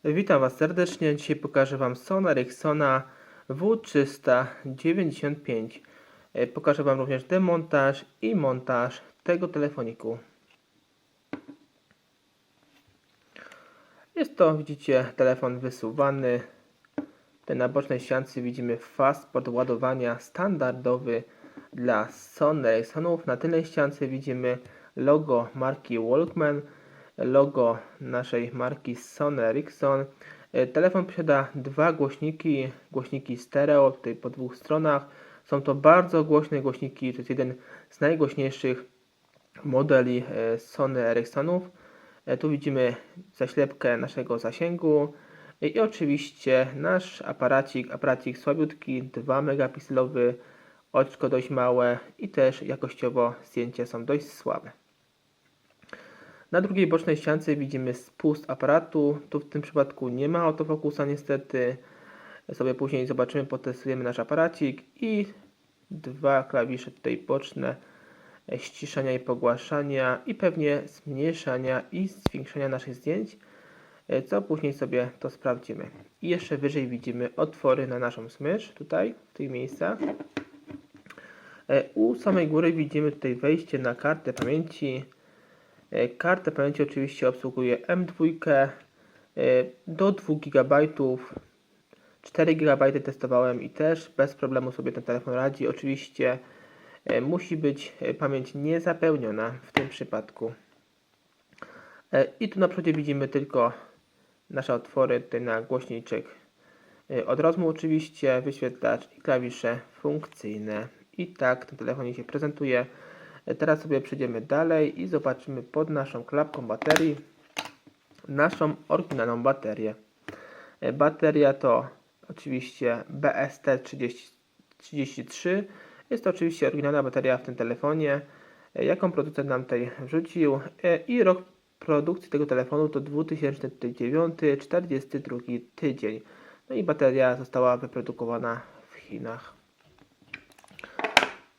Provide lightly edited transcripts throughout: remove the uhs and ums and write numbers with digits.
Witam Was serdecznie. Dzisiaj pokażę Wam Sony Ericssona W395. Pokażę Wam również demontaż i montaż tego telefoniku. Jest to, widzicie, telefon wysuwany. Tutaj na bocznej ściance widzimy fast port ładowania standardowy dla Sony Ericssonów. Na tylnej ściance widzimy logo marki Walkman, logo naszej marki Sony Ericsson. Telefon posiada dwa głośniki stereo, tutaj po dwóch stronach. Są to bardzo głośne głośniki, to jest jeden z najgłośniejszych modeli Sony Ericssonów. Tu widzimy zaślepkę naszego zasięgu i oczywiście nasz aparacik słabiutki, 2 megapikselowy, oczko dość małe i też jakościowo zdjęcia są dość słabe. Na drugiej bocznej ściance widzimy spust aparatu. Tu w tym przypadku nie ma autofokusa niestety. Sobie później zobaczymy, potestujemy nasz aparacik i dwa klawisze tutaj boczne ściszania i pogłaszania i pewnie zmniejszania i zwiększania naszych zdjęć, co później sobie to sprawdzimy. I jeszcze wyżej widzimy otwory na naszą smycz, tutaj w tych miejscach. U samej góry widzimy tutaj wejście na kartę pamięci. Kartę pamięci oczywiście obsługuje M2 do 2 GB. 4 GB testowałem i też bez problemu sobie ten telefon radzi. Oczywiście musi być pamięć niezapełniona w tym przypadku. I tu na przodzie widzimy tylko nasze otwory, tutaj na głośniczek od rozmów oczywiście, wyświetlacz i klawisze funkcyjne. I tak ten telefon się prezentuje. Teraz sobie przejdziemy dalej i zobaczymy pod naszą klapką baterii naszą oryginalną baterię. Bateria to oczywiście BST33. Jest to oczywiście oryginalna bateria w tym telefonie, jaką producent nam tutaj wrzucił, i rok produkcji tego telefonu to 2009, 42 tydzień. No i bateria została wyprodukowana w Chinach.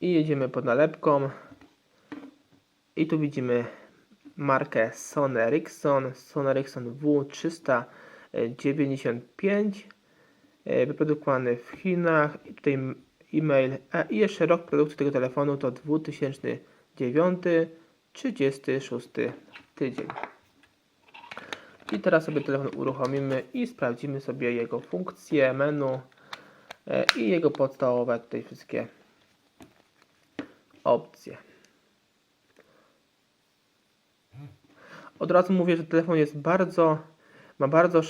I jedziemy pod nalepką. I tu widzimy markę Sony Ericsson W395, wyprodukowany w Chinach. I tutaj e-mail, i jeszcze rok produkcji tego telefonu to 2009, 36 tydzień. I teraz sobie telefon uruchomimy i sprawdzimy sobie jego funkcje, menu i jego podstawowe tutaj wszystkie opcje. Od razu mówię, że telefon jest ma bardzo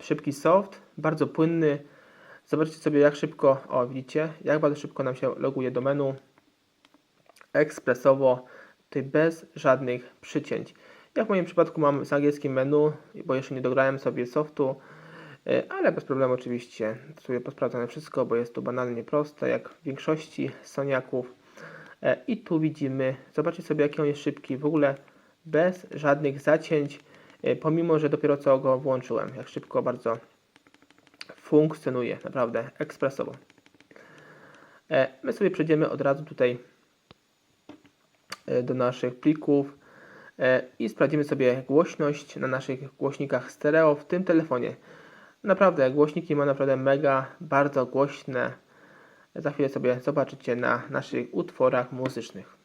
szybki soft, bardzo płynny. Zobaczcie sobie, jak szybko, widzicie, jak bardzo szybko nam się loguje do menu. Ekspresowo, tutaj bez żadnych przycięć. Ja w moim przypadku mam z angielskim menu, bo jeszcze nie dograłem sobie softu, ale bez problemu oczywiście sobie posprawdzamy wszystko, bo jest to banalnie proste, jak w większości Soniaków. I tu widzimy, zobaczcie sobie, jaki on jest szybki, w ogóle bez żadnych zacięć, pomimo że dopiero co go włączyłem, jak szybko bardzo funkcjonuje, naprawdę ekspresowo. My sobie przejdziemy od razu tutaj do naszych plików i sprawdzimy sobie głośność na naszych głośnikach stereo w tym telefonie. Naprawdę głośniki ma naprawdę mega, bardzo głośne. Za chwilę sobie zobaczycie na naszych utworach muzycznych.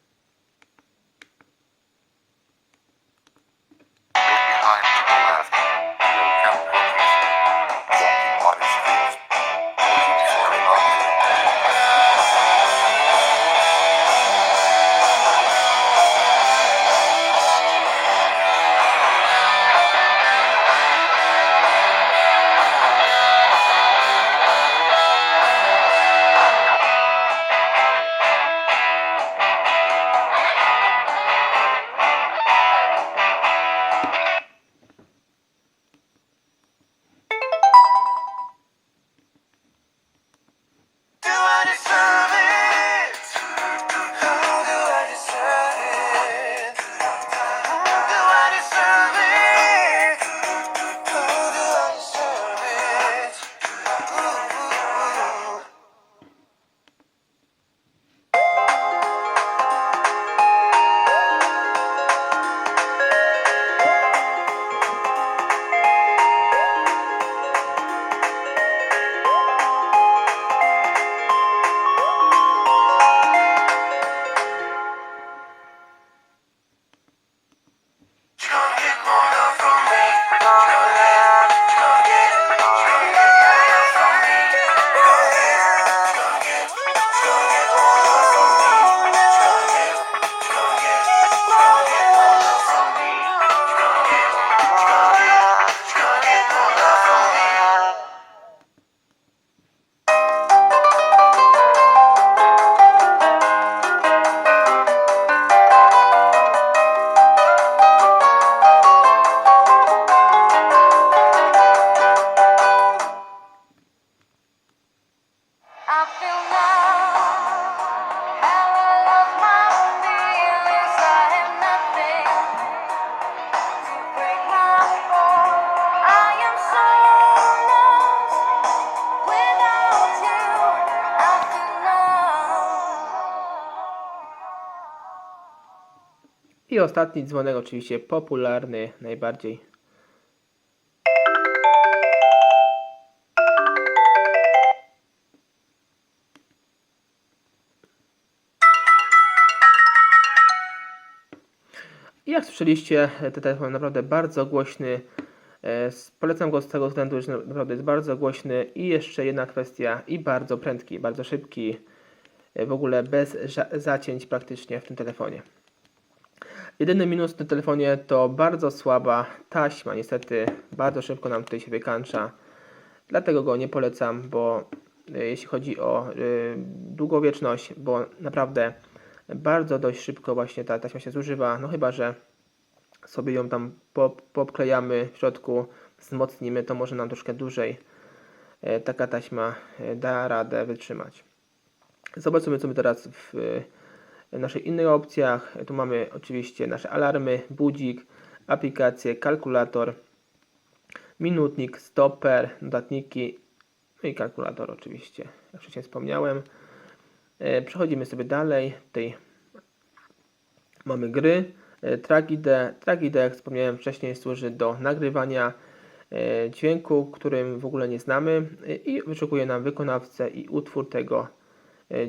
I ostatni dzwonek, oczywiście popularny najbardziej. I jak słyszeliście, ten telefon naprawdę bardzo głośny. Polecam go z tego względu, że naprawdę jest bardzo głośny. I jeszcze jedna kwestia, i bardzo prędki, bardzo szybki. W ogóle bez zacięć praktycznie w tym telefonie. Jedyny minus w tym telefonie to bardzo słaba taśma. Niestety bardzo szybko nam tutaj się wykańcza. Dlatego go nie polecam, bo jeśli chodzi o długowieczność, bo naprawdę bardzo dość szybko właśnie ta taśma się zużywa. No chyba że sobie ją tam popklejamy w środku, wzmocnimy, to może nam troszkę dłużej taka taśma da radę wytrzymać. Zobaczymy sobie teraz w naszych innych opcjach. Tu mamy oczywiście nasze alarmy, budzik, aplikacje, kalkulator, minutnik, stoper, notatniki, no i kalkulator oczywiście, jak wcześniej wspomniałem. Przechodzimy sobie dalej. Tutaj mamy gry. Track ID, jak wspomniałem wcześniej, służy do nagrywania dźwięku, którym w ogóle nie znamy i wyszukuje nam wykonawcę i utwór tego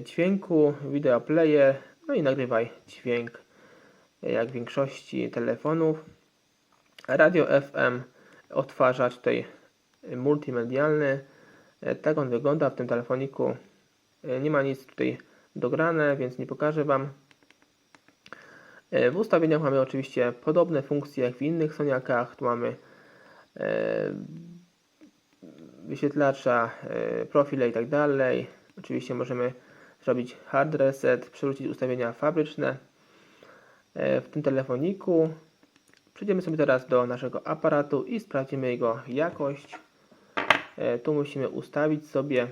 dźwięku, video player, no i nagrywaj dźwięk jak w większości telefonów. Radio FM, odtwarzacz tutaj multimedialny. Tak on wygląda w tym telefoniku. Nie ma nic tutaj dograne, więc nie pokażę Wam. W ustawieniach mamy oczywiście podobne funkcje jak w innych Soniakach. Tu mamy wyświetlacza, profile i tak dalej. Oczywiście możemy zrobić hard reset, przywrócić ustawienia fabryczne w tym telefoniku. Przejdziemy sobie teraz do naszego aparatu i sprawdzimy jego jakość. Tu musimy ustawić sobie,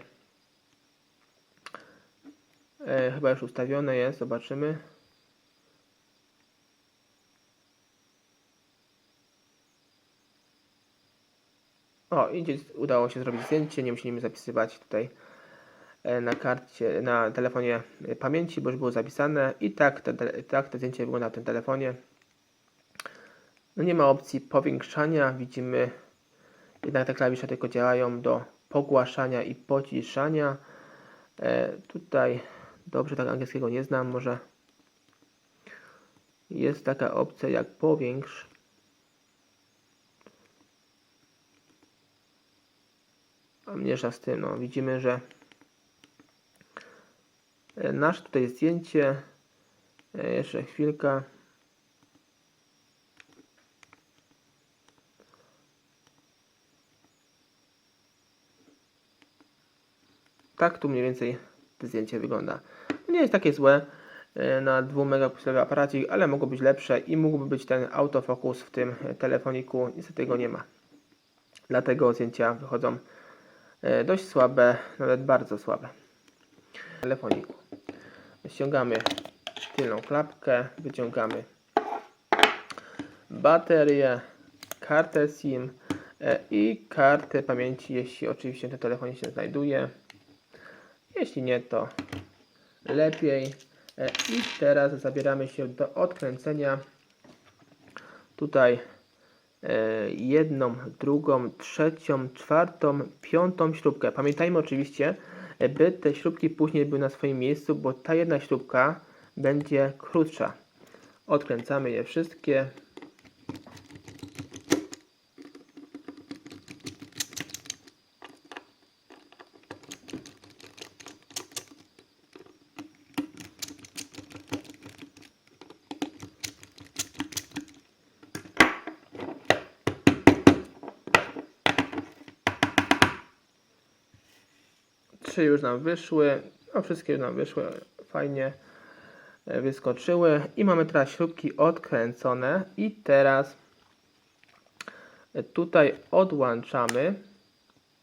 chyba już ustawione jest, zobaczymy. O, i udało się zrobić zdjęcie, nie musimy zapisywać tutaj na karcie, na telefonie pamięci, bo już było zapisane. I tak to zdjęcie wygląda w tym telefonie. No nie ma opcji powiększania, widzimy jednak te klawisze tylko działają do pogłaszania i pociszania. Tutaj dobrze tak angielskiego nie znam, może jest taka opcja jak powiększ. A mniejsza z tym, no widzimy, że nasze tutaj zdjęcie, jeszcze chwilkę. Tak tu mniej więcej to zdjęcie wygląda. Nie jest takie złe na 2 megapikselowy aparacik, ale mogło być lepsze i mógłby być ten autofokus w tym telefoniku. Niestety go nie ma. Dlatego zdjęcia wychodzą dość słabe, nawet bardzo słabe. W telefoniku. Ściągamy tylną klapkę, wyciągamy baterię, kartę SIM i kartę pamięci, jeśli oczywiście ten telefon się znajduje. Jeśli nie, to lepiej. I teraz zabieramy się do odkręcenia. Tutaj jedną, drugą, trzecią, czwartą, piątą śrubkę. Pamiętajmy oczywiście, by te śrubki później były na swoim miejscu, bo ta jedna śrubka będzie krótsza. Odkręcamy je wszystkie. Trzy już nam wyszły, no wszystkie już nam wyszły, fajnie wyskoczyły i mamy teraz śrubki odkręcone i teraz tutaj odłączamy,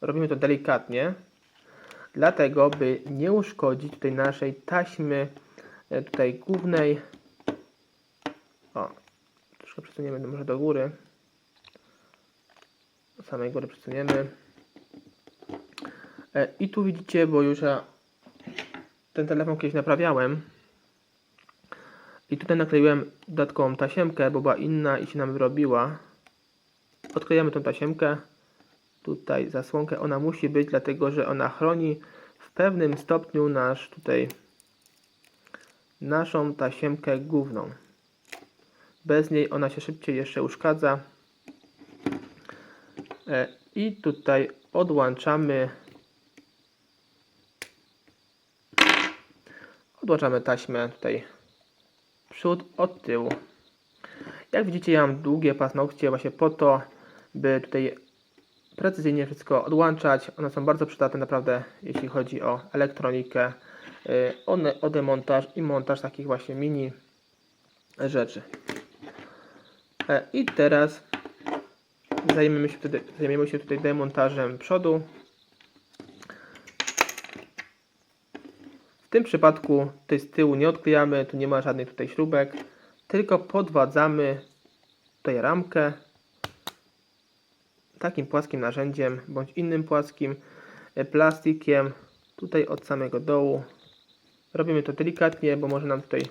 robimy to delikatnie, dlatego by nie uszkodzić tutaj naszej taśmy tutaj głównej. O, troszkę przesuniemy może do góry, do samej góry przesuniemy. I tu widzicie, bo już ja ten telefon kiedyś naprawiałem, I tutaj nakleiłem dodatkową tasiemkę, bo była inna i się nam wyrobiła. Odklejamy tą tasiemkę. Tutaj zasłonkę ona musi być, dlatego że ona chroni w pewnym stopniu naszą tasiemkę główną. Bez niej ona się szybciej jeszcze uszkadza. I tutaj odłączamy taśmę tutaj przód od tyłu. Jak widzicie, ja mam długie paznokcie właśnie po to, by tutaj precyzyjnie wszystko odłączać. One są bardzo przydatne naprawdę, jeśli chodzi o elektronikę, o demontaż i montaż takich właśnie mini rzeczy. I teraz zajmiemy się tutaj demontażem przodu. W tym przypadku tutaj z tyłu nie odklejamy, tu nie ma żadnych tutaj śrubek, tylko podwadzamy tutaj ramkę takim płaskim narzędziem bądź innym płaskim plastikiem tutaj od samego dołu. Robimy to delikatnie, bo może nam tutaj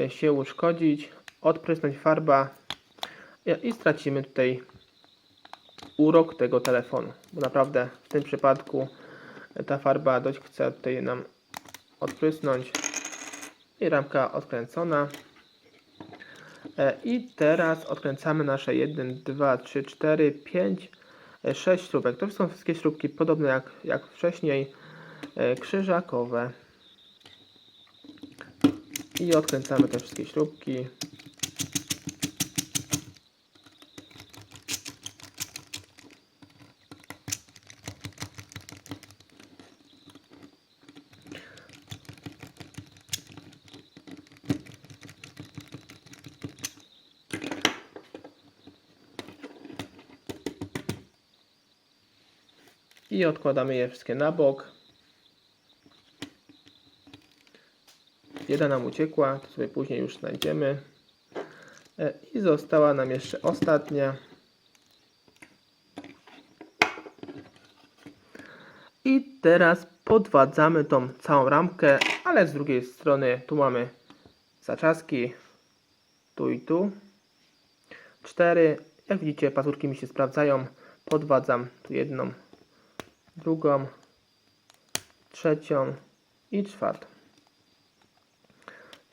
się uszkodzić, odprysnąć farba i stracimy tutaj urok tego telefonu, bo naprawdę w tym przypadku ta farba dość chce tutaj nam odprysnąć i ramka odkręcona. I teraz odkręcamy nasze 1, 2, 3, 4, 5, 6 śrubek. To są wszystkie śrubki podobne jak wcześniej, krzyżakowe. I odkręcamy te wszystkie śrubki. I odkładamy je wszystkie na bok. Jedna nam uciekła, to sobie później już znajdziemy. I została nam jeszcze ostatnia. I teraz podwadzamy tą całą ramkę, ale z drugiej strony tu mamy zaczaski, tu i tu. 4. Jak widzicie, pazurki mi się sprawdzają. Podwadzam tu jedną, drugą, trzecią i czwartą.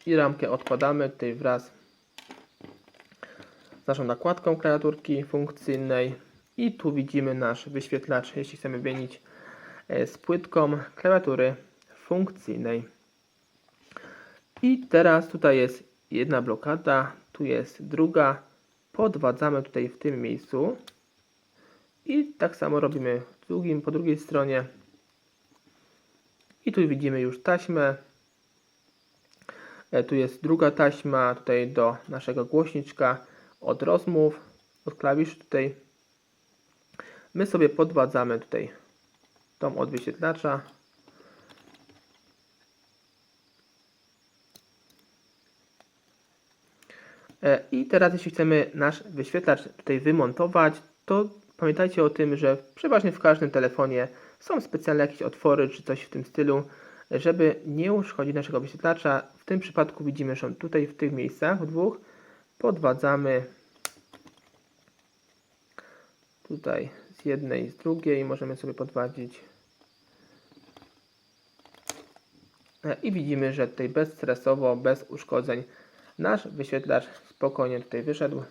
I ramkę odkładamy tutaj wraz z naszą nakładką klawiaturki funkcyjnej. I tu widzimy nasz wyświetlacz, jeśli chcemy wymienić z płytką klawiatury funkcyjnej. I teraz tutaj jest jedna blokada, tu jest druga. Podwadzamy tutaj w tym miejscu. I tak samo robimy po drugiej stronie. I tu widzimy już taśmę. Tu jest druga taśma tutaj do naszego głośniczka od rozmów, od klawiszy tutaj. My sobie podwadzamy tutaj tą od wyświetlacza. I teraz jeśli chcemy nasz wyświetlacz tutaj wymontować, to pamiętajcie o tym, że przeważnie w każdym telefonie są specjalne jakieś otwory czy coś w tym stylu, żeby nie uszkodzić naszego wyświetlacza. W tym przypadku widzimy, że tutaj w tych miejscach dwóch podwadzamy tutaj z jednej i z drugiej. Możemy sobie podwadzić. I widzimy, że tutaj bezstresowo, bez uszkodzeń nasz wyświetlacz spokojnie tutaj wyszedł.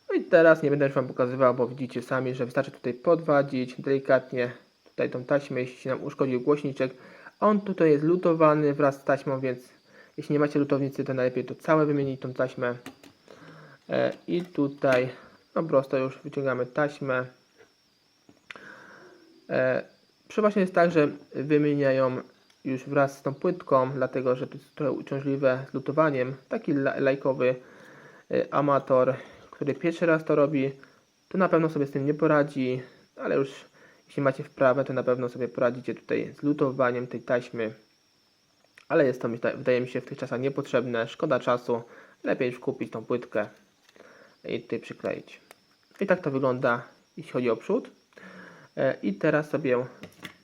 No i teraz nie będę już Wam pokazywał, bo widzicie sami, że wystarczy tutaj podwadzić delikatnie tutaj tą taśmę, jeśli się nam uszkodził głośniczek. On tutaj jest lutowany wraz z taśmą, więc jeśli nie macie lutownicy, to najlepiej to całe wymienić tą taśmę. I tutaj no prosto już wyciągamy taśmę. Przeważnie jest tak, że wymieniają już wraz z tą płytką, dlatego że to jest trochę uciążliwe z lutowaniem. Taki lajkowy amator, który pierwszy raz to robi, to na pewno sobie z tym nie poradzi, ale już jeśli macie wprawę, to na pewno sobie poradzicie tutaj z lutowaniem tej taśmy. Ale jest to, wydaje mi się, w tych czasach niepotrzebne, szkoda czasu, lepiej już kupić tą płytkę i tutaj przykleić. I tak to wygląda, jeśli chodzi o przód. I teraz sobie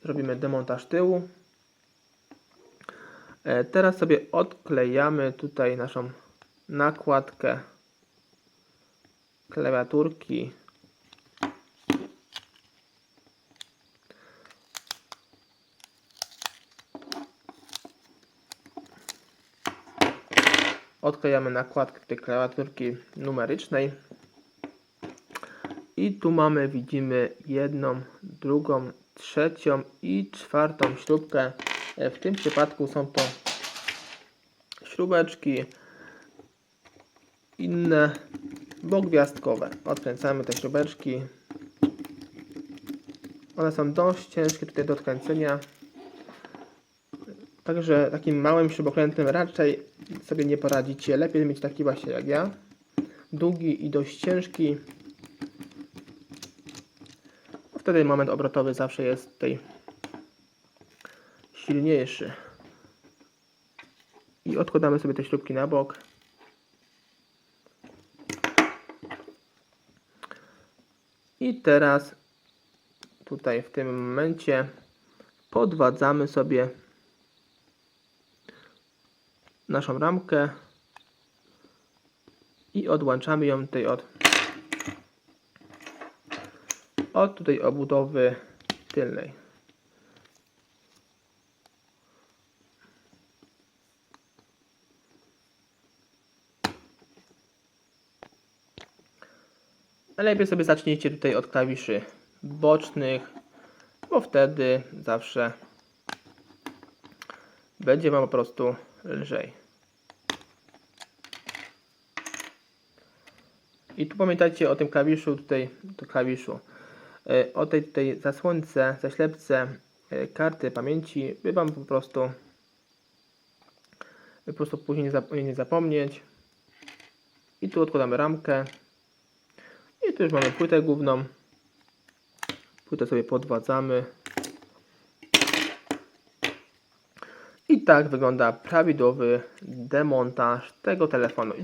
zrobimy demontaż tyłu. Teraz sobie odklejamy tutaj naszą nakładkę klawiaturki. Odklejamy nakładkę tej klawiaturki numerycznej. I tu mamy, widzimy jedną, drugą, trzecią i czwartą śrubkę. W tym przypadku są to śrubeczki inne, bo gwiazdkowe. Odkręcamy te śrubeczki. One są dość ciężkie tutaj do odkręcenia. Także takim małym śrubokrętem raczej sobie nie poradzicie. Lepiej mieć taki właśnie jak ja. Długi i dość ciężki. Wtedy moment obrotowy zawsze jest tutaj silniejszy. I odkładamy sobie te śrubki na bok. I teraz tutaj w tym momencie podwadzamy sobie naszą ramkę i odłączamy ją tutaj od tutaj obudowy tylnej. Najlepiej sobie zacznijcie tutaj od klawiszy bocznych, bo wtedy zawsze będzie Wam po prostu lżej. I tu pamiętajcie o tym klawiszu, o tej tutaj zasłonce, zaślepce karty pamięci, by Wam po prostu później nie zapomnieć. I tu odkładamy ramkę. I tu już mamy płytę główną. Płytę sobie podwadzamy. I tak wygląda prawidłowy demontaż tego telefonu. I